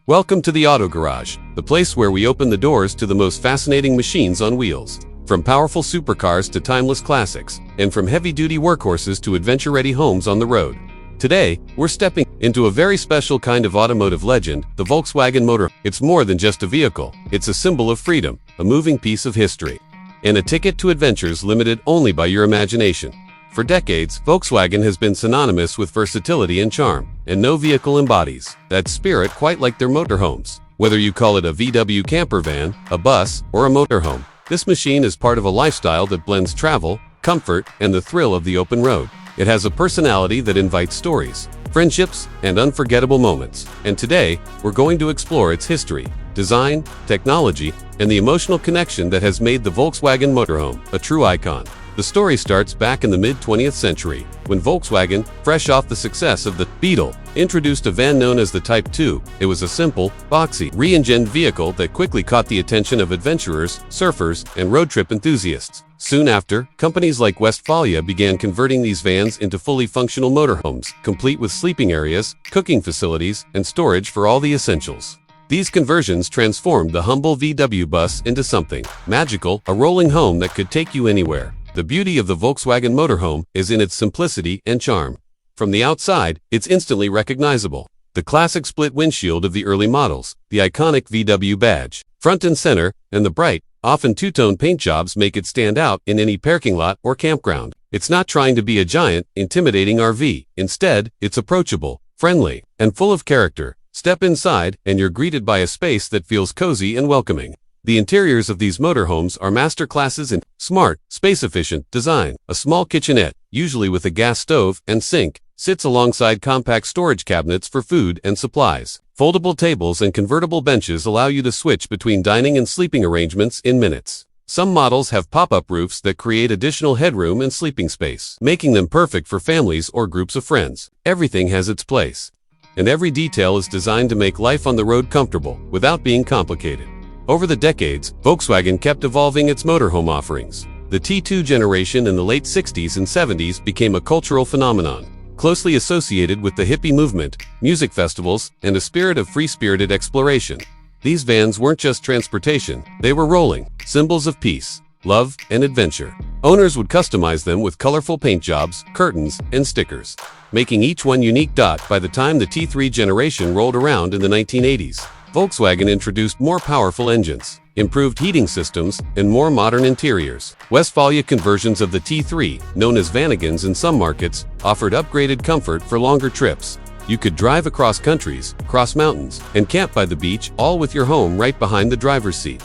Welcome to the Auto Garage, the place where we open the doors to the most fascinating machines on wheels. From powerful supercars to timeless classics, and from heavy-duty workhorses to adventure-ready homes on the road. Today, we're stepping into a very special kind of automotive legend, the Volkswagen motor. It's more than just a vehicle. It's a symbol of freedom, a moving piece of history, and a ticket to adventures limited only by your imagination. For decades, Volkswagen has been synonymous with versatility and charm, and no vehicle embodies that spirit quite like their motorhomes. Whether you call it a VW camper van, a bus, or a motorhome, this machine is part of a lifestyle that blends travel, comfort, and the thrill of the open road. It has a personality that invites stories, friendships, and unforgettable moments. And today, we're going to explore its history, design, technology, and the emotional connection that has made the Volkswagen motorhome a true icon. The story starts back in the mid-20th century, when Volkswagen, fresh off the success of the Beetle, introduced a van known as the Type 2. It was a simple, boxy, re-engined vehicle that quickly caught the attention of adventurers, surfers, and road trip enthusiasts. Soon after, companies like Westfalia began converting these vans into fully functional motorhomes, complete with sleeping areas, cooking facilities, and storage for all the essentials. These conversions transformed the humble VW bus into something magical, a rolling home that could take you anywhere. The beauty of the Volkswagen motorhome is in its simplicity and charm. From the outside, it's instantly recognizable. The classic split windshield of the early models, the iconic VW badge, front and center, and the bright, often two-tone paint jobs make it stand out in any parking lot or campground. It's not trying to be a giant, intimidating RV. Instead, it's approachable, friendly, and full of character. Step inside, and you're greeted by a space that feels cozy and welcoming. The interiors of these motorhomes are masterclasses in smart, space-efficient design. A small kitchenette, usually with a gas stove and sink, sits alongside compact storage cabinets for food and supplies. Foldable tables and convertible benches allow you to switch between dining and sleeping arrangements in minutes. Some models have pop-up roofs that create additional headroom and sleeping space, making them perfect for families or groups of friends. Everything has its place, and every detail is designed to make life on the road comfortable without being complicated. Over the decades, Volkswagen kept evolving its motorhome offerings. The T2 generation in the late 60s and 70s became a cultural phenomenon, closely associated with the hippie movement, music festivals, and a spirit of free-spirited exploration. These vans weren't just transportation, they were rolling, symbols of peace, love, and adventure. Owners would customize them with colorful paint jobs, curtains, and stickers, making each one unique. By the time the T3 generation rolled around in the 1980s, Volkswagen introduced more powerful engines, improved heating systems, and more modern interiors. Westfalia conversions of the T3, known as Vanagons in some markets, offered upgraded comfort for longer trips. You could drive across countries, cross mountains, and camp by the beach, all with your home right behind the driver's seat.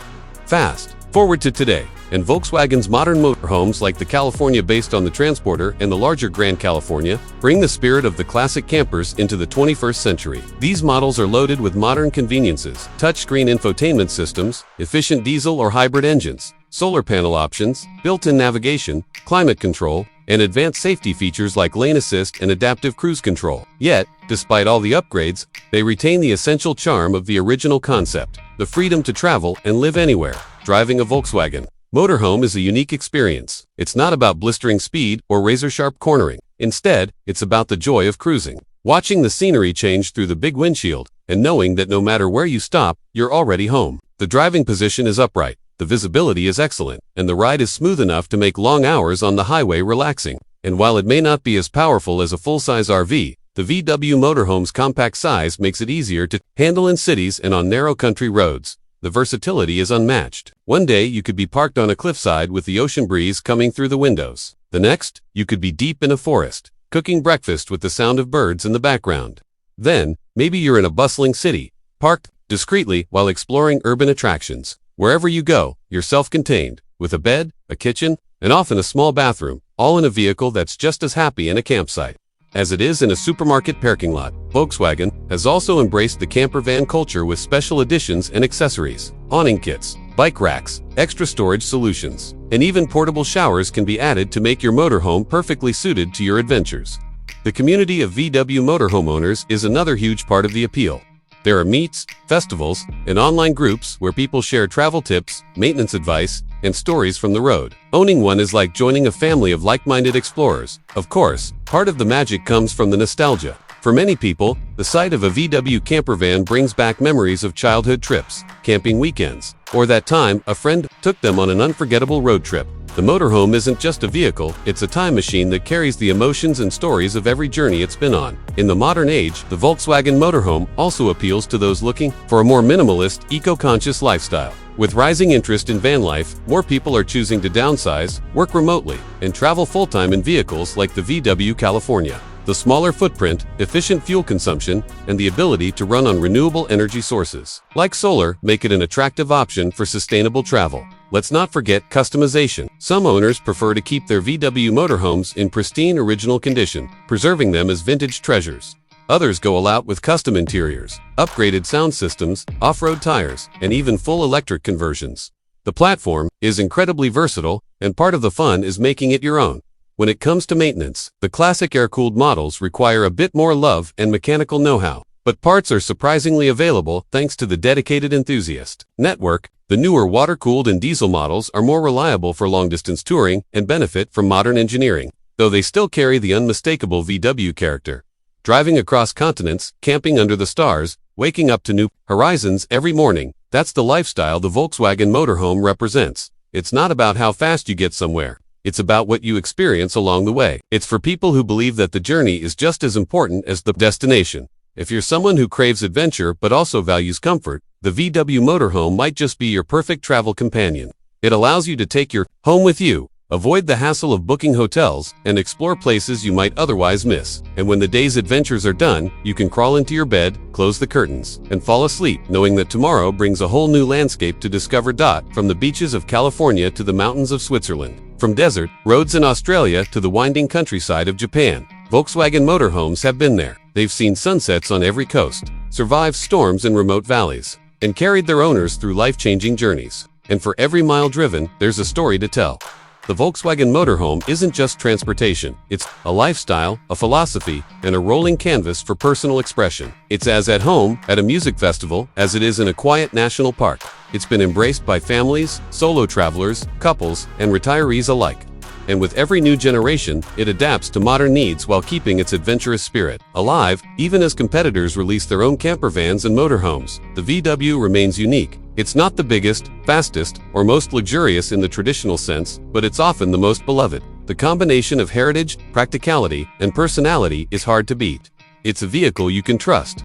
Fast forward to today, and Volkswagen's modern motorhomes like the California based on the Transporter and the larger Grand California bring the spirit of the classic campers into the 21st century. These models are loaded with modern conveniences, touchscreen infotainment systems, efficient diesel or hybrid engines, solar panel options, built-in navigation, climate control, and advanced safety features like lane assist and adaptive cruise control. Yet, despite all the upgrades, they retain the essential charm of the original concept, the freedom to travel and live anywhere. Driving a Volkswagen motorhome is a unique experience. It's not about blistering speed or razor-sharp cornering. Instead, it's about the joy of cruising, watching the scenery change through the big windshield, and knowing that no matter where you stop, you're already home. The driving position is upright, the visibility is excellent, and the ride is smooth enough to make long hours on the highway relaxing. And while it may not be as powerful as a full-size RV, the VW motorhome's compact size makes it easier to handle in cities and on narrow country roads. The versatility is unmatched. One day you could be parked on a cliffside with the ocean breeze coming through the windows. The next, you could be deep in a forest, cooking breakfast with the sound of birds in the background. Then, maybe you're in a bustling city, parked discreetly while exploring urban attractions. Wherever you go, you're self-contained, with a bed, a kitchen, and often a small bathroom, all in a vehicle that's just as happy in a campsite as it is in a supermarket parking lot. Volkswagen has also embraced the camper van culture with special editions and accessories, awning kits, bike racks, extra storage solutions, and even portable showers can be added to make your motorhome perfectly suited to your adventures. The community of VW motorhome owners is another huge part of the appeal. There are meets, festivals, and online groups where people share travel tips, maintenance advice, and stories from the road. Owning one is like joining a family of like-minded explorers. Of course, part of the magic comes from the nostalgia. For many people, The sight of a VW camper van brings back memories of childhood trips, camping weekends, or that time a friend took them on an unforgettable road trip. The motorhome isn't just a vehicle, it's a time machine that carries the emotions and stories of every journey it's been on. In the modern age, the Volkswagen motorhome also appeals to those looking for a more minimalist, eco-conscious lifestyle. With rising interest in van life, more people are choosing to downsize, work remotely, and travel full-time in vehicles like the VW California. The smaller footprint, efficient fuel consumption, and the ability to run on renewable energy sources, like solar, make it an attractive option for sustainable travel. Let's not forget customization. Some owners prefer to keep their VW motorhomes in pristine original condition, preserving them as vintage treasures. Others go all out with custom interiors, upgraded sound systems, off-road tires, and even full electric conversions. The platform is incredibly versatile, and part of the fun is making it your own. When it comes to maintenance, the classic air-cooled models require a bit more love and mechanical know-how, but parts are surprisingly available thanks to the dedicated enthusiast network. The newer water-cooled and diesel models are more reliable for long-distance touring and benefit from modern engineering, though they still carry the unmistakable VW character. Driving across continents, camping under the stars, waking up to new horizons every morning, that's the lifestyle the Volkswagen motorhome represents. It's not about how fast you get somewhere. It's about what you experience along the way. It's for people who believe that the journey is just as important as the destination. If you're someone who craves adventure but also values comfort, the VW motorhome might just be your perfect travel companion. It allows you to take your home with you, avoid the hassle of booking hotels, and explore places you might otherwise miss. And when the day's adventures are done, you can crawl into your bed, close the curtains, and fall asleep, knowing that tomorrow brings a whole new landscape to discover. From the beaches of California to the mountains of Switzerland, from desert roads in Australia to the winding countryside of Japan, Volkswagen motorhomes have been there. They've seen sunsets on every coast, survived storms in remote valleys, and carried their owners through life-changing journeys. And for every mile driven, there's a story to tell. The Volkswagen motorhome isn't just transportation. It's a lifestyle, a philosophy, and a rolling canvas for personal expression. It's as at home at a music festival as it is in a quiet national park. It's been embraced by families, solo travelers, couples, and retirees alike. And with every new generation, it adapts to modern needs while keeping its adventurous spirit alive. Even as competitors release their own camper vans and motorhomes, the VW remains unique. It's not the biggest, fastest, or most luxurious in the traditional sense, but it's often the most beloved. The combination of heritage, practicality, and personality is hard to beat. It's a vehicle you can trust,